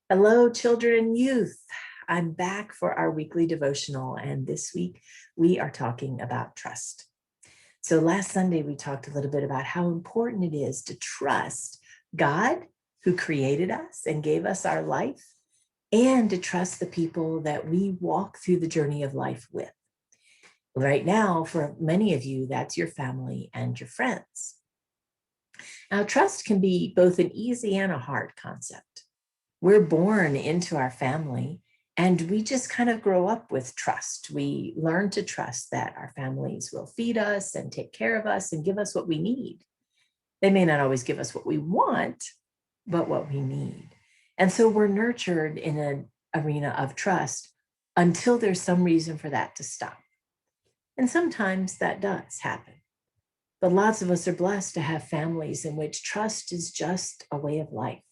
Hello, children and youth. I'm back for our weekly devotional, and this week we are talking about trust. So last Sunday, we talked a little bit about how important it is to trust God, who created us and gave us our life, and to trust the people that we walk through the journey of life with. Right now, for many of you, that's your family and your friends. Now, trust can be both an easy and a hard concept. We're born into our family and we just kind of grow up with trust. We learn to trust that our families will feed us and take care of us and give us what we need. They may not always give us what we want, but what we need. And so we're nurtured in an arena of trust until there's some reason for that to stop. And sometimes that does happen. But lots of us are blessed to have families in which trust is just a way of life.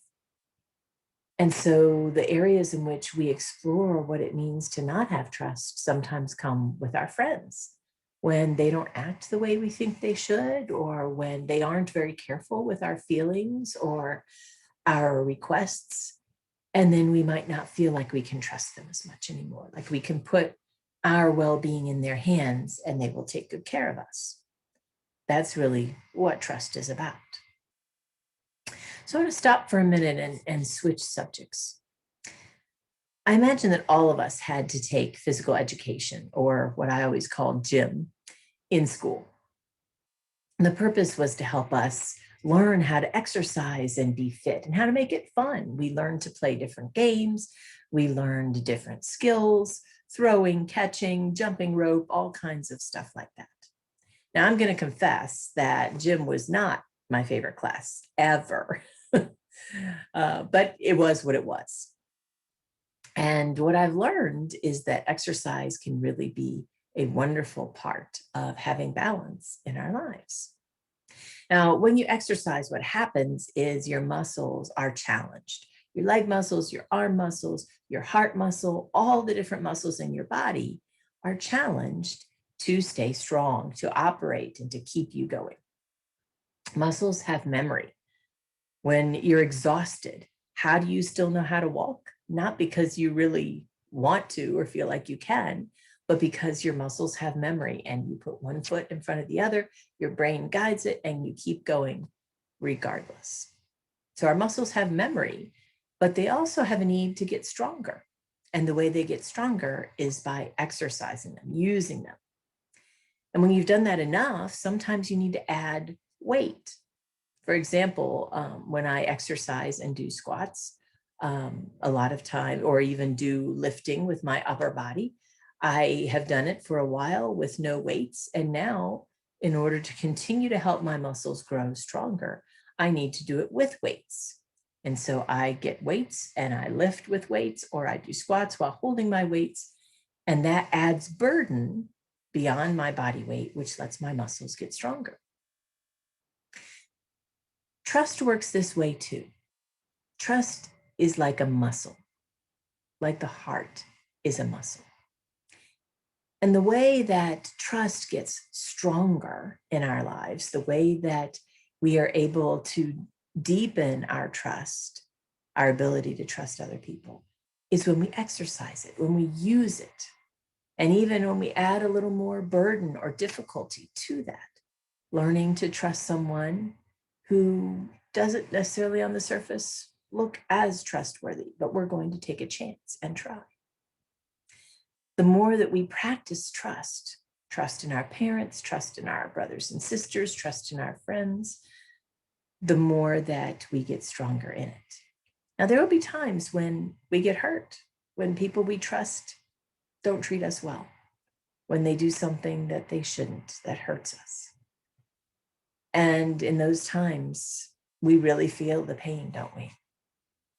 And so the areas in which we explore what it means to not have trust sometimes come with our friends when they don't act the way we think they should, or when they aren't very careful with our feelings or our requests. And then we might not feel like we can trust them as much anymore, like we can put our well-being in their hands and they will take good care of us. That's really what trust is about. So I want to stop for a minute and switch subjects. I imagine that all of us had to take physical education, or what I always call gym, in school. And the purpose was to help us learn how to exercise and be fit and how to make it fun. We learned to play different games. We learned different skills, throwing, catching, jumping rope, all kinds of stuff like that. Now, I'm going to confess that gym was not my favorite class ever, but it was what it was. And what I've learned is that exercise can really be a wonderful part of having balance in our lives. Now, when you exercise, what happens is your muscles are challenged. Your leg muscles, your arm muscles, your heart muscle, all the different muscles in your body are challenged to stay strong, to operate, and to keep you going. Muscles have memory. When you're exhausted, how do you still know how to walk? Not because you really want to or feel like you can, but because your muscles have memory and you put one foot in front of the other, your brain guides it, and you keep going regardless. So our muscles have memory, but they also have a need to get stronger. And the way they get stronger is by exercising them, using them. And when you've done that enough, sometimes you need to add weight. For example, when I exercise and do squats, a lot of time, or even do lifting with my upper body, I have done it for a while with no weights. And now, in order to continue to help my muscles grow stronger, I need to do it with weights. And so I get weights and I lift with weights, or I do squats while holding my weights. And that adds burden beyond my body weight, which lets my muscles get stronger. Trust works this way too. Trust is like a muscle, like the heart is a muscle. And the way that trust gets stronger in our lives, the way that we are able to deepen our trust, our ability to trust other people, is when we exercise it, when we use it. And even when we add a little more burden or difficulty to that, learning to trust someone who doesn't necessarily on the surface look as trustworthy, but we're going to take a chance and try. The more that we practice trust, trust in our parents, trust in our brothers and sisters, trust in our friends, the more that we get stronger in it. Now, there will be times when we get hurt, when people we trust don't treat us well, when they do something that they shouldn't, that hurts us. And in those times, we really feel the pain, don't we?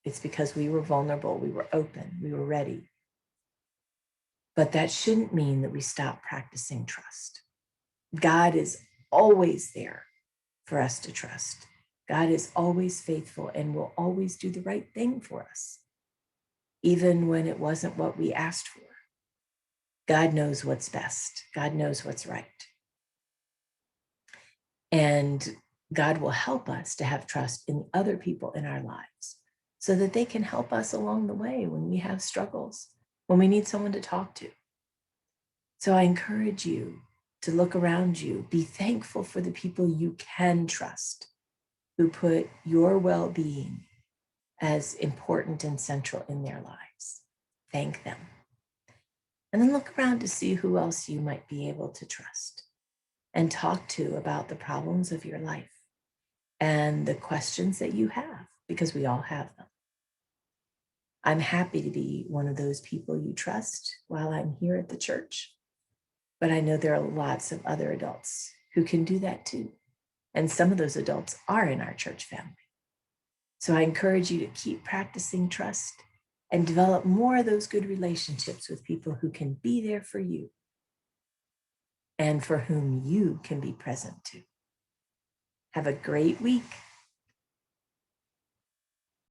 It's because we were vulnerable, we were open, we were ready. But that shouldn't mean that we stop practicing trust. God is always there for us to trust. God is always faithful and will always do the right thing for us, even when it wasn't what we asked for. God knows what's best. God knows what's right. And God will help us to have trust in other people in our lives so that they can help us along the way when we have struggles, when we need someone to talk to. So I encourage you to look around you, be thankful for the people you can trust, who put your well-being as important and central in their lives. Thank them. And then look around to see who else you might be able to trust and talk to about the problems of your life and the questions that you have, because we all have them. I'm happy to be one of those people you trust while I'm here at the church, but I know there are lots of other adults who can do that too. And some of those adults are in our church family. So I encourage you to keep practicing trust and develop more of those good relationships with people who can be there for you and for whom you can be present to. Have a great week.